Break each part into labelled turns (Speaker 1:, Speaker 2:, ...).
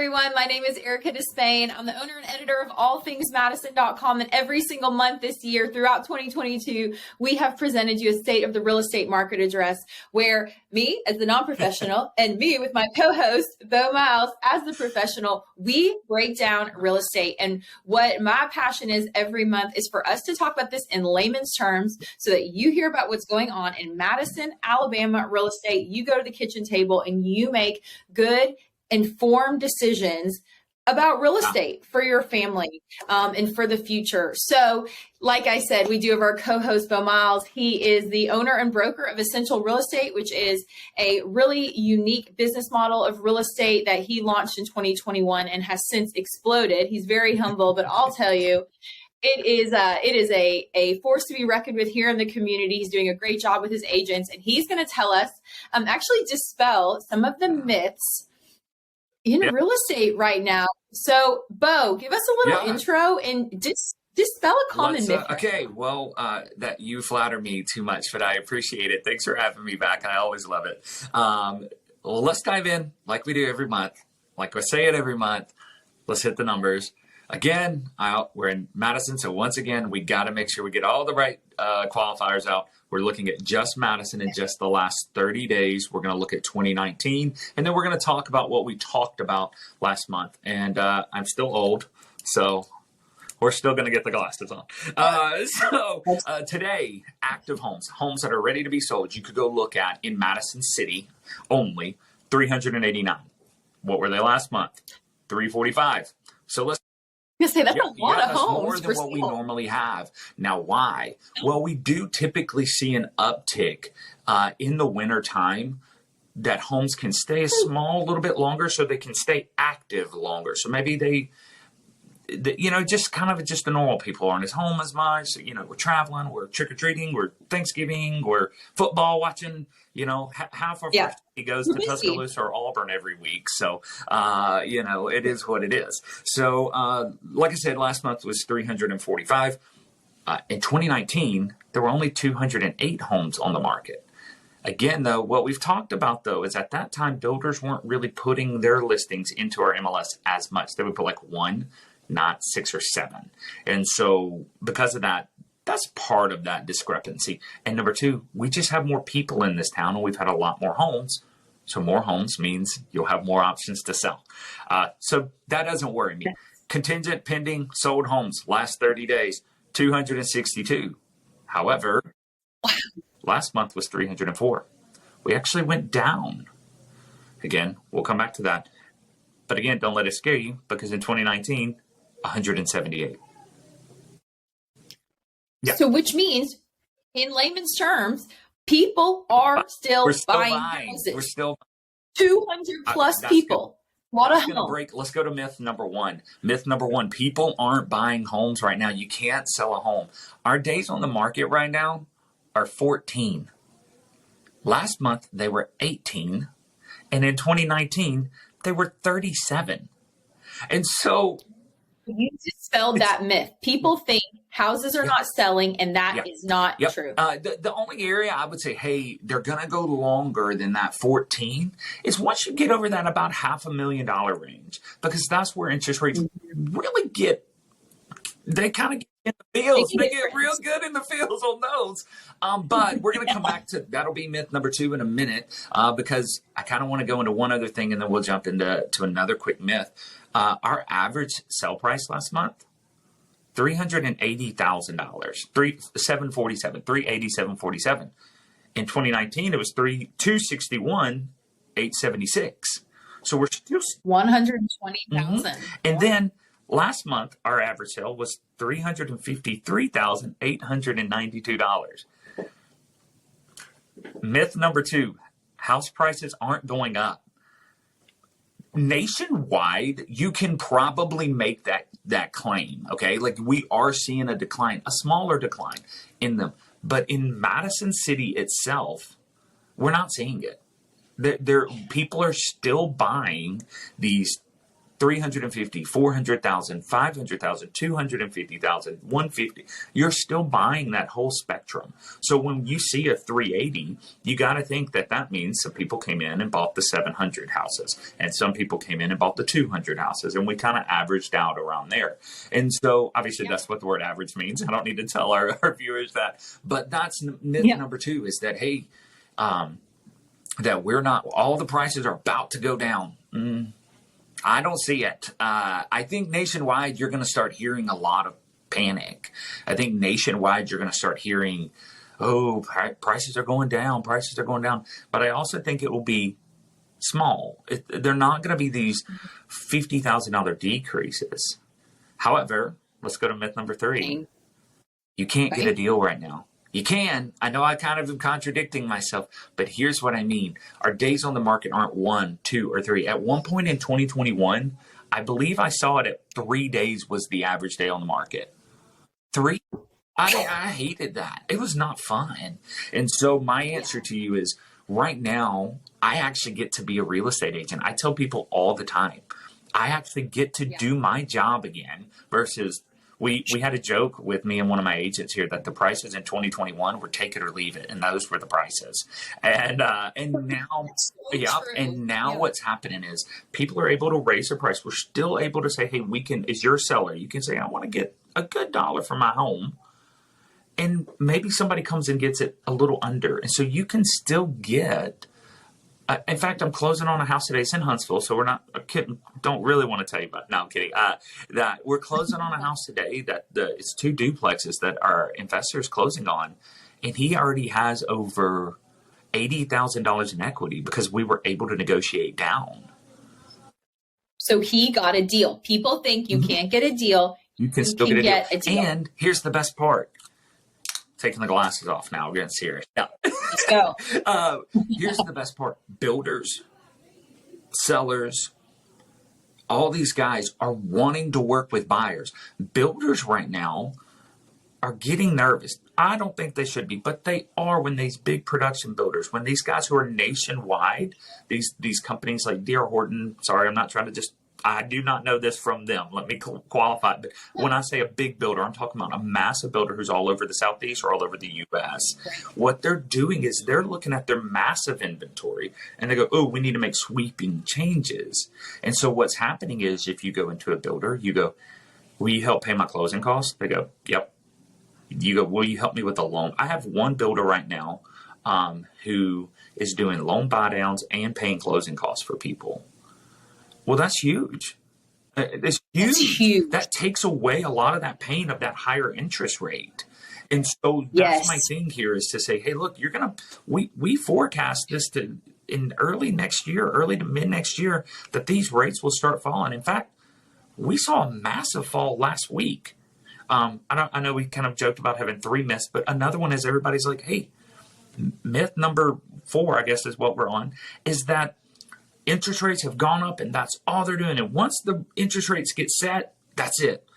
Speaker 1: everyone. My name is Erica Despain. I'm the owner and editor of allthingsmadison.com. And every single month this year throughout 2022, we have presented you a state of the real estate market address where me as the non-professional and me with my co-host, BeauMiles, as the professional, we break down real estate. And what my passion is every month is for us to talk about this in layman's terms so that you hear about what's going on in Madison, Alabama real estate. You go to the kitchen table and you make good, informed decisions about real estate for your family and for the future. So like I said, we do have our co-host, BeauMiles. He is the owner and broker of Essential Real Estate, which is a really unique business model of real estate that he launched in 2021 and has since exploded. He's very humble, but I'll tell you, it is a force to be reckoned with here in the community. He's doing a great job with his agents, and he's going to tell us, actually dispel some of the myths in real estate right now. So, Beau, give us a little intro and dispel a common myth.
Speaker 2: Okay, well, that you flatter me too much, but I appreciate it. Thanks for having me back. I always love it. Well, let's dive in like we do every month. Like I say it every month. Let's hit the numbers. Again, we're in Madison, so once again, we got to make sure we get all the right qualifiers out. We're looking at just Madison in just the last 30 days. We're going to look at 2019, and then we're going to talk about what we talked about last month. And I'm still old, so we're still going to get the glasses on. Today, active homes that are ready to be sold, you could go look at in Madison City only, 389. What were they last month? 345. So let's
Speaker 1: say that's a lot of homes.
Speaker 2: More than what we normally have. Now, why? Well, we do typically see an uptick in the winter time that homes can stay small a little bit longer so they can stay active longer. So maybe they just the normal people aren't as home as much. We're traveling, we're trick-or-treating, we're Thanksgiving, we're football watching. Half our first goes to Tuscaloosa or Auburn every week. So, it is what it is. So, like I said, last month was 345. In 2019, there were only 208 homes on the market. Again, though, what we've talked about, though, is at that time, builders weren't really putting their listings into our MLS as much. They would put like one, not 6 or 7. And so because of that, that's part of that discrepancy. And number two, we just have more people in this town and we've had a lot more homes. So more homes means you'll have more options to sell. So that doesn't worry me. Contingent pending sold homes last 30 days, 262. However, last month was 304. We actually went down. Again, we'll come back to that. But again, don't let it scare you because in 2019, 178. Yeah.
Speaker 1: So which means, in layman's terms, people are still buying houses.
Speaker 2: We're still
Speaker 1: 200 plus people. What a home.
Speaker 2: Let's go to myth number one. Myth number one, people aren't buying homes right now. You can't sell a home. Our days on the market right now are 14. Last month, they were 18. And in 2019, they were 37. And so
Speaker 1: you dispelled that myth. People think houses are not selling, and that is not true.
Speaker 2: The only area I would say, hey, they're going to go longer than that 14 is once you get over that about $500,000 range, because that's where interest rates really they kind of get in the fields. They get real good in the fields on those. But we're going to come back to, that'll be myth number 2 in a minute, because I kind of want to go into one other thing and then we'll jump into another quick myth. Our average sell price last month, $380,000, $387,47. In 2019, it was $261,876. So we're still
Speaker 1: 120,000.
Speaker 2: And then last month, our average sale was $353,892. Myth number 2, house prices aren't going up. Nationwide, you can probably make that claim, okay? Like we are seeing a decline, a smaller decline in them. But in Madison City itself, we're not seeing it. People are still buying these 350, 400,000, 500,000, 250,000, 150. You're still buying that whole spectrum. So when you see a 380, you got to think that that means some people came in and bought the 700 houses, and some people came in and bought the 200 houses, and we kind of averaged out around there. And so obviously that's what the word average means. I don't need to tell our viewers that, but that's myth number two, is that, hey, that we're not, all the prices are about to go down. I don't see it. I think nationwide, you're going to start hearing a lot of panic. I think nationwide, you're going to start hearing, oh, prices are going down, prices are going down. But I also think it will be small. They're not going to be these $50,000 decreases. However, let's go to myth number three. You can't get a deal right now. You can. I know I kind of am contradicting myself, but here's what I mean. Our days on the market aren't 1, 2, or 3. At one point in 2021, I believe I saw it at 3 days was the average day on the market. 3? I hated that. It was not fun. And so my answer to you is, right now, I actually get to be a real estate agent. I tell people all the time, I actually get to do my job again versus... We had a joke with me and one of my agents here that the prices in 2021 were take it or leave it, and those were the prices. And now, what's happening is people are able to raise their price. We're still able to say, hey, we can. As your seller, you can say, I want to get a good dollar for my home, and maybe somebody comes and gets it a little under, and so you can still get. In fact, I'm closing on a house today. It's in Huntsville, so we're not kidding. Don't really want to tell you about. No, I'm kidding. That we're closing on a house today that it's 2 duplexes that our investor is closing on, and he already has over $80,000 in equity because we were able to negotiate down.
Speaker 1: So he got a deal. People think you can't get a deal.
Speaker 2: You can still get a deal. And here's the best part. Taking the glasses off now. We're getting serious. Yeah.
Speaker 1: Let's go.
Speaker 2: Here's the best part. Builders, sellers, all these guys are wanting to work with buyers. Builders right now are getting nervous. I don't think they should be, but they are when these big production builders, when these guys who are nationwide, these companies like D.R. Horton, sorry, I'm not trying to just, I do not know this from them. Let me qualify. But when I say a big builder, I'm talking about a massive builder who's all over the Southeast or all over the U.S. What they're doing is they're looking at their massive inventory and they go, oh, we need to make sweeping changes. And so what's happening is if you go into a builder, you go, will you help pay my closing costs? They go, yep. You go, will you help me with the loan? I have one builder right now who is doing loan buy downs and paying closing costs for people. Well, that's huge. It's huge. That takes away a lot of that pain of that higher interest rate. And so that's my thing here is to say, hey, look, we forecast this to in early next year, early to mid next year, that these rates will start falling. In fact, we saw a massive fall last week. I know we kind of joked about having 3 myths, but another one is everybody's like, hey, myth number 4, I guess is what we're on, is that interest rates have gone up and that's all they're doing. And once the interest rates get set, that's it.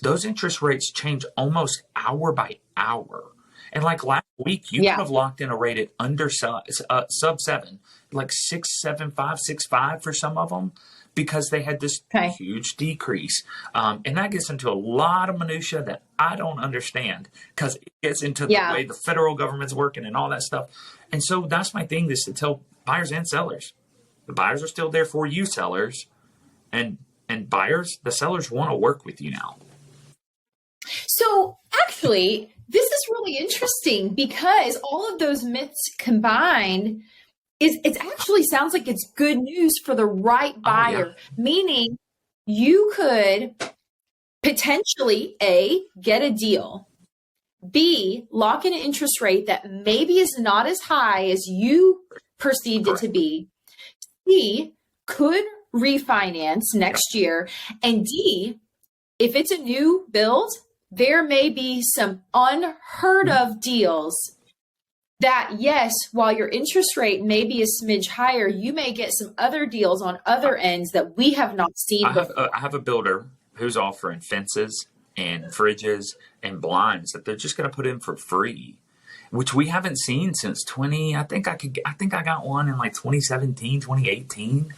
Speaker 2: Those interest rates change almost hour by hour. And like last week, you could have locked in a rate at under sub 7, like 6.75, 6.5 for some of them, because they had this huge decrease. And that gets into a lot of minutia that I don't understand because it gets into the way the federal government's working and all that stuff. And so that's my thing, is to tell buyers and sellers. The buyers are still there for you, sellers. And buyers, the sellers want to work with you now.
Speaker 1: So actually, this is really interesting because all of those myths combined it actually sounds like it's good news for the right buyer, meaning you could potentially A, get a deal, B, lock in an interest rate that maybe is not as high as you perceived it to be, C, could refinance next year, and D, if it's a new build, there may be some unheard of deals that, yes, while your interest rate may be a smidge higher, you may get some other deals on other ends that we have not seen before.
Speaker 2: I have a builder who's offering fences and fridges and blinds that they're just going to put in for free, which we haven't seen since I think I got one in like 2017, 2018.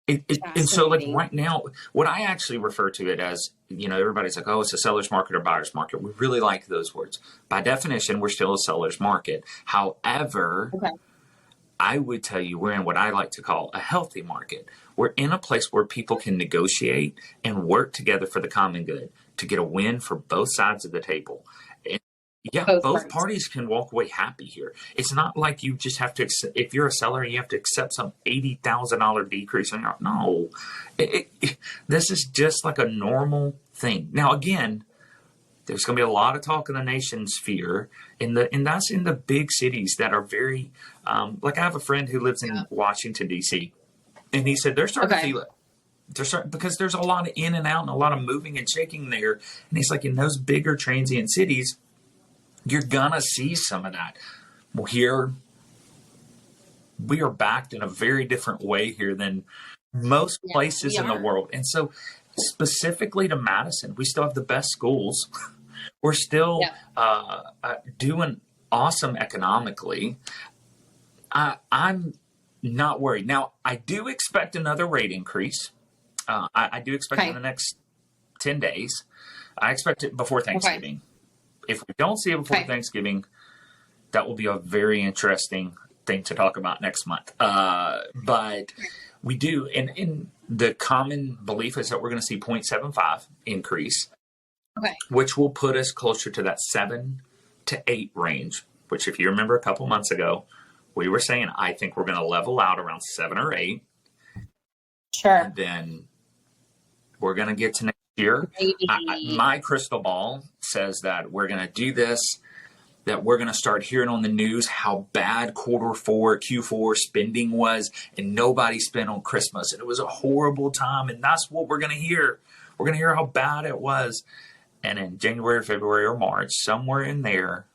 Speaker 2: And so like
Speaker 1: Fascinating.
Speaker 2: right now, what I actually refer to it as, everybody's like, oh, it's a seller's market or buyer's market. We really like those words. By definition, we're still a seller's market. However,
Speaker 1: Okay.
Speaker 2: I would tell you we're in what I like to call a healthy market. We're in a place where people can negotiate and work together for the common good to get a win for both sides of the table. And yeah,
Speaker 1: Both
Speaker 2: both
Speaker 1: parts.
Speaker 2: parties can walk away happy here. It's not like you just have to, if you're a seller, you have to accept some $80,000 decrease on your, no. This is just like a normal thing. Now, again, there's going to be a lot of talk in the nation sphere, and that's in the big cities that are very, like I have a friend who lives in Washington, D.C., and he said they're starting to
Speaker 1: Okay.
Speaker 2: feel it. They're starting, because there's a lot of in and out and a lot of moving and shaking there. And he's like, in those bigger transient cities, you're going to see some of that. Well, here, we are backed in a very different way here than most
Speaker 1: Yeah,
Speaker 2: places
Speaker 1: we
Speaker 2: in the
Speaker 1: are.
Speaker 2: world. And so, specifically to Madison, we still have the best schools. We're still doing awesome economically. I'm not worried. Now, I do expect another rate increase. I do expect in the next 10 days. I expect it before Thanksgiving. If we don't see it before Thanksgiving, that will be a very interesting thing to talk about next month. But we do. And the common belief is that we're going to see 0.75 increase. Which will put us closer to that 7 to 8 range, which if you remember a couple months ago, we were saying, I think we're going to level out around 7 or 8.
Speaker 1: Sure.
Speaker 2: And then we're going to get to next year. My crystal ball says that we're going to do this, that we're going to start hearing on the news how bad Q4 spending was, and nobody spent on Christmas. And it was a horrible time. And that's what we're going to hear. We're going to hear how bad it was. And in January, February, or March, somewhere in there,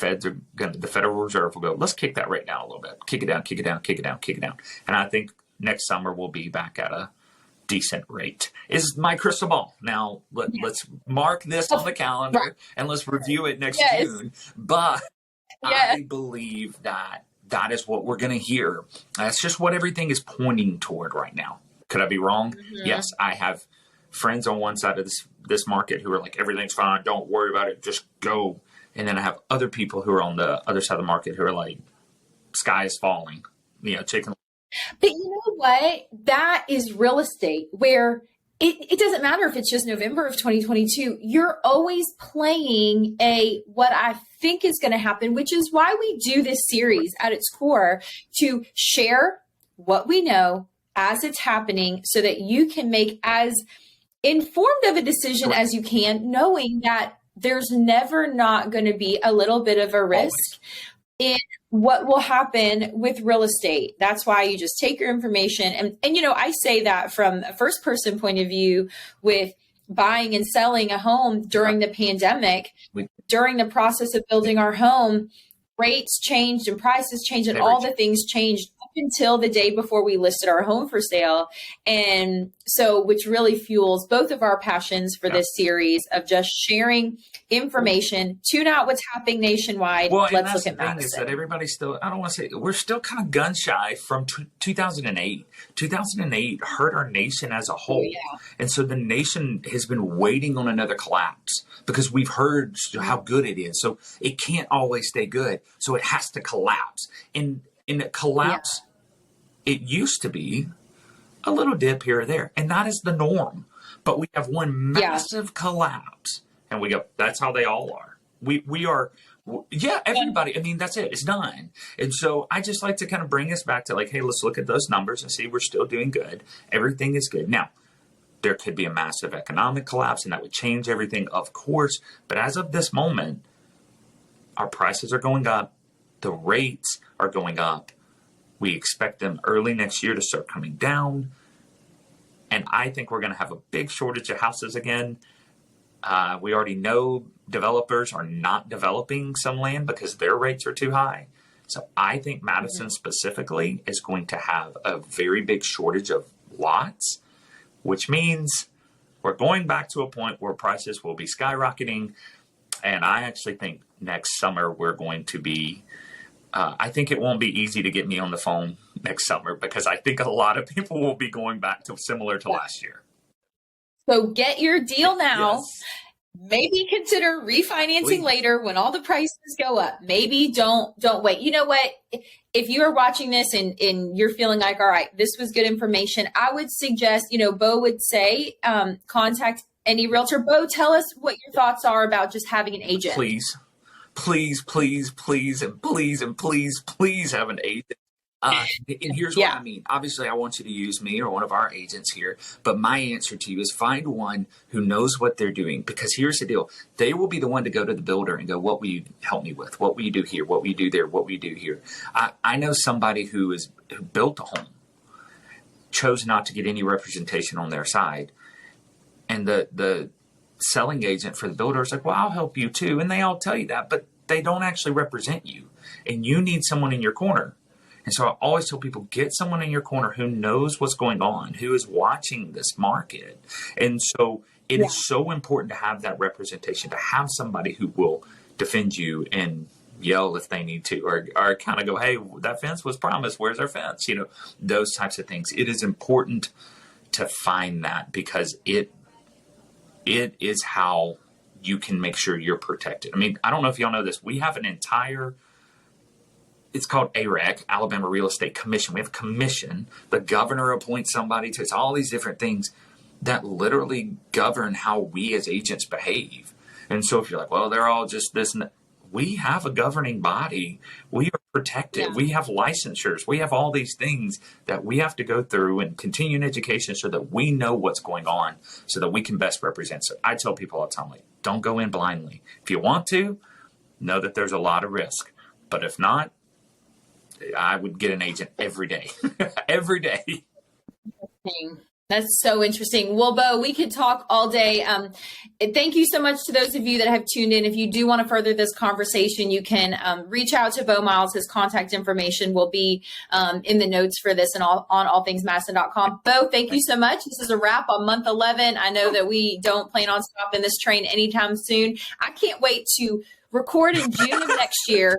Speaker 2: the Federal Reserve will go, let's kick that rate down a little bit. Kick it down, kick it down, kick it down, kick it down. And I think next summer we'll be back at a decent rate. Is my crystal ball. Now, let's mark this on the calendar and let's review it next June. But I believe that is what we're going to hear. That's just what everything is pointing toward right now. Could I be wrong? Mm-hmm. Yes, I have friends on one side of this market who are like, everything's fine, don't worry about it, just go. And then I have other people who are on the other side of the market who are like, sky is falling, chicken.
Speaker 1: But you know what? That is real estate where it doesn't matter if it's just November of 2022. You're always playing what I think is going to happen, which is why we do this series at its core, to share what we know as it's happening so that you can make as informed of a decision as you can, knowing that there's never not going to be a little bit of a risk in what will happen with real estate. That's why you just take your information. And I say that from a first person point of view with buying and selling a home during the pandemic, during the process of building our home, rates changed and prices changed and all the things changed up until the day before we listed our home for sale. And so, which really fuels both of our passions for this series of just sharing information, tune out what's happening nationwide.
Speaker 2: Well,
Speaker 1: let's look at Madison.
Speaker 2: Is that everybody's still, I don't want to say, we're still kind of gun shy from 2008. 2008 hurt our nation as a whole. And so the nation has been waiting on another collapse because we've heard how good it is. So it can't always stay good. So it has to collapse. And in a collapse, it used to be a little dip here or there. And that is the norm. But we have one massive collapse. And we go, that's how they all are. We are, everybody. I mean, that's it. It's done. And so I just like to kind of bring us back to like, hey, let's look at those numbers and see we're still doing good. Everything is good. Now, there could be a massive economic collapse and that would change everything, of course. But as of this moment, our prices are going up. The rates are going up. We expect them early next year to start coming down. And I think we're going to have a big shortage of houses again. We already know developers are not developing some land because their rates are too high. So I think Madison specifically is going to have a very big shortage of lots, which means we're going back to a point where prices will be skyrocketing. And I actually think next summer we're going to be, I think it won't be easy to get me on the phone next summer, because I think a lot of people will be going back to similar to last year.
Speaker 1: So get your deal now.
Speaker 2: Yes.
Speaker 1: Maybe consider refinancing
Speaker 2: Please.
Speaker 1: later when all the prices go up. Maybe don't wait. You know what? If you are watching this and you're feeling like, all right, this was good information, I would suggest, Beau would say, contact any realtor. Beau, tell us what your thoughts are about just having an agent.
Speaker 2: Please, please, please, please, and please, and please, please have an agent. And here's what I mean. Obviously, I want you to use me or one of our agents here, but my answer to you is find one who knows what they're doing, because here's the deal. They will be the one to go to the builder and go, what will you help me with? What will you do here? What will you do there? What will you do here? I know somebody who built a home, chose not to get any representation on their side, and the selling agent for the builder is like, well, I'll help you too. And they all tell you that, but they don't actually represent you, and you need someone in your corner. And so I always tell people, get someone in your corner who knows what's going on, who is watching this market. And so it is so important to have that representation, to have somebody who will defend you and yell if they need to, or kind of go, hey, that fence was promised. Where's our fence? Those types of things. It is important to find that, because it is how you can make sure you're protected. I mean, I don't know if y'all know this. We have an entire, it's called AREC, Alabama Real Estate Commission. We have a commission. The governor appoints somebody to, it's all these different things that literally govern how we as agents behave. And so if you're like, well, they're all just this and that, we have a governing body. We are protected. We have licensures. We have all these things that we have to go through and continue in education so that we know what's going on, so that we can best represent. So I tell people all the time, like, don't go in blindly. If you want to, know that there's a lot of risk. But if not, I would get an agent every day. Every day.
Speaker 1: That's so interesting. Well, Beau, we could talk all day. Thank you so much to those of you that have tuned in. If you do want to further this conversation, you can reach out to BeauMiles. His contact information will be in the notes for this and on allthingsmadison.com. Beau, thank you so much. This is a wrap on month 11. I know that we don't plan on stopping this train anytime soon. I can't wait to record in June of next year,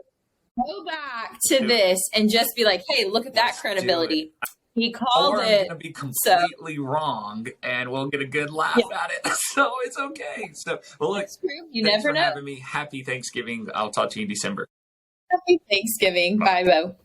Speaker 1: go back to this and just be like, hey, look at that credibility. He called it.
Speaker 2: I'm going to be completely wrong, and we'll get a good laugh at it. So it's okay. So, well, look,
Speaker 1: you never know.
Speaker 2: Thanks for having me. Happy Thanksgiving. I'll talk to you in December.
Speaker 1: Happy Thanksgiving. Bye, Beau.